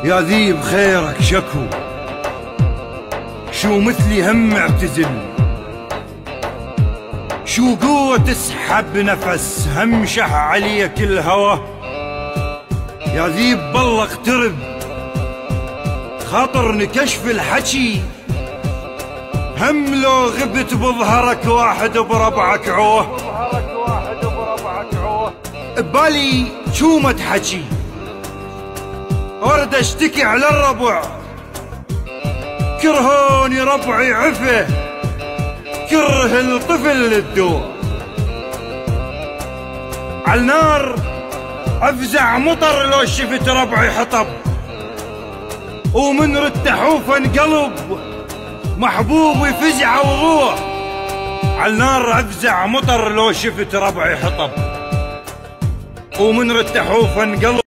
يا ذيب خيرك شكو، شو مثلي هم اعتزل، شو قوة تسحب نفس هم شح عليك الهوى. يا ذيب بالله اقترب، خاطر نكشف الحكي، هم لو غبت بظهرك واحد بربعك عوه. ببالي شو ما تحكي، ارد اشتكي على الربع، كرهوني ربعي عفه، كره الطفل للدور. عالنار افزع مطر لو شفت ربعي حطب، ومن رتحوفه انقلب محبوبي فزعه وضوح. عالنار افزع مطر لو شفت ربعي حطب، ومن رتحوفه انقلب